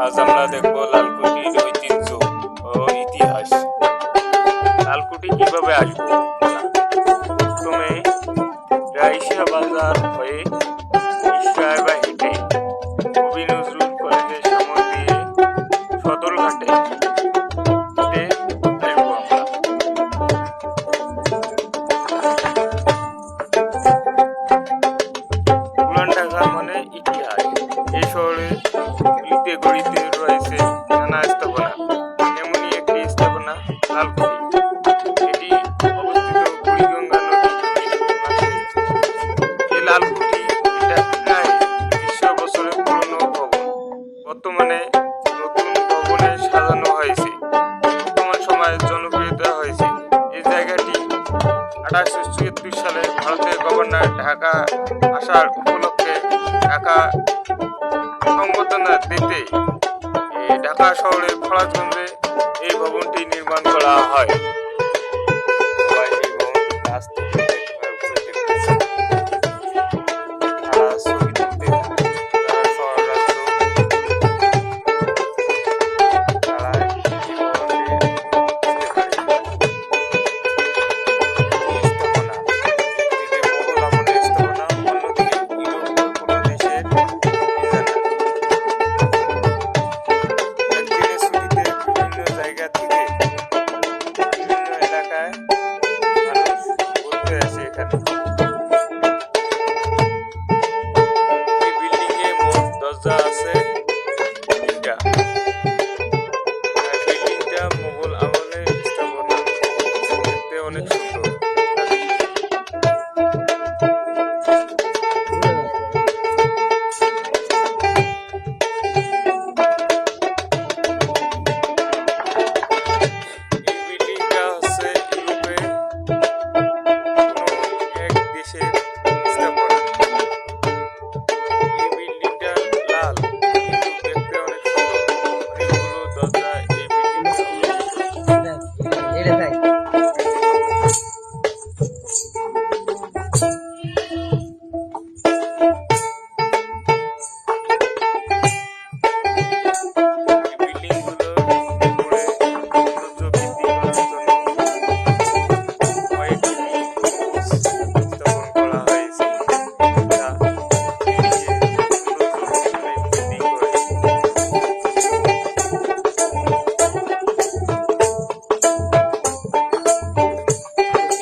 আজ আমরা দেখব লালকুটির ঐতিহ্য ও ইতিহাস। লালকুটি কিভাবে আসবো? প্রথমে রাইসা বাজার হয়ে ইশরায় বা হেঁটে কবি নজরুল কলেজের সামনে দিয়ে সদরঘাটে হেঁটে আসবো আমরা। পুরান ঢাকা মানে ইতিহাস। এই শহরে গলিতে গলিতে রয়েছে নানা স্থাপনা, এমনই একটি স্থাপনা লালকুটি। এটি অবস্থিত বুড়িগঙ্গা নদীর পাশে। এই লালকুটি এটা প্রায় 100 বছরের পুরনো ভবন। বর্তমানে নতুন ভবনে সাজানো হয়েছে। বর্তমান সময়ে জনপ্রিয়তা হয়েছে। এই জায়গাটি 1876 সালে ভারতের গভর্নর ঢাকা আসার উপলক্ষে ঢাকা সংবর্ধনা দিতে ঢাকা শহরের ফরাজগঞ্জে এই ভবনটি নির্মাণ করা হয়। দরজা আছে তিনটা। বিল্ডিংটা মোগল আমলের স্থাপনা, দেখতে অনেক সুন্দর। এই বিল্ডিংটা হচ্ছে ইউরোপে এক দেশের স্থাপনা। এই বিল্ডিংটা লাল, কিন্তু দেখতে অনেক সুন্দর। অনেকগুলো দরজা এই বিল্ডিংগুলো উপরে সৌন্দর্য বৃদ্ধি করার জন্য কয়েকটি স্থাপন করা হয়েছে, যা বিল্ডিংয়ের সৌন্দর্য অনেক বৃদ্ধি করে।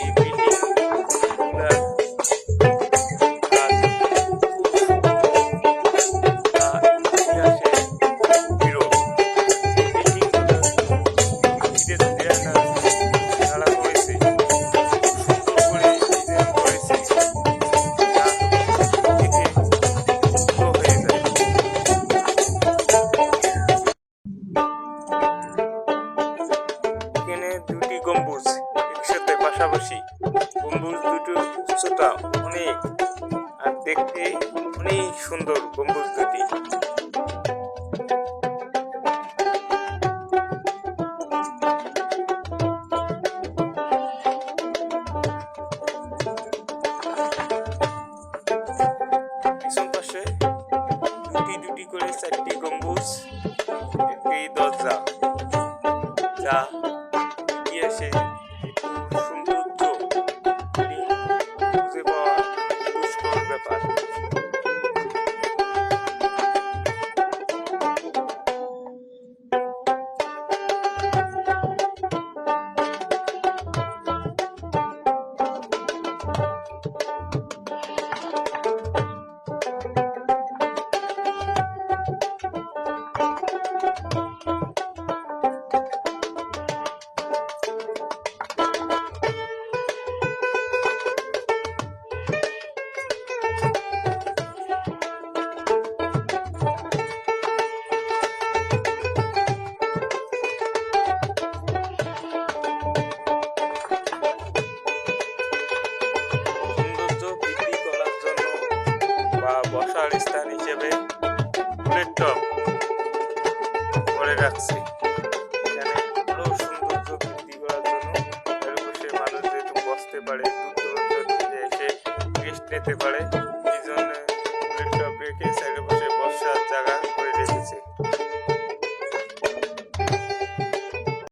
এই বিল্ডিংগুলোর কাজ যা ইতিহাসে বিরল। বিল্ডিংগুলো ইটের দেয়ালটা যারা করেছে সুন্দর করে ডিজাইন করেছে, যা দেখে মুগ্ধ হয়ে যায়। এখানে দুটি গম্বুজ একসাথে পাশাপাশি। গম্বুজ দুটোর উচ্চতা অনেক, আর দেখতে অনেক সুন্দর গম্বুজ দুটি। পিছন পাশে দুটি দুটি করে 4টি গম্বুজ, একটি দরজা, যা ইতিহাসে একটু সৌন্দর্য খুঁজে পাওয়া দুষ্কর ব্যাপার। বসার স্থান হিসেবে ফুলের টব করে রাখছে। এখানে আরো সৌন্দর্য বৃদ্ধি করার জন্য এর বসে মানুষ যেহেতু বসতে পারে, দূর দূরান্ত থেকে এসে রেস্ট নিতে পারে, এই জন্য ফুলের টব রেখে সাইডে বসে বসার জায়গা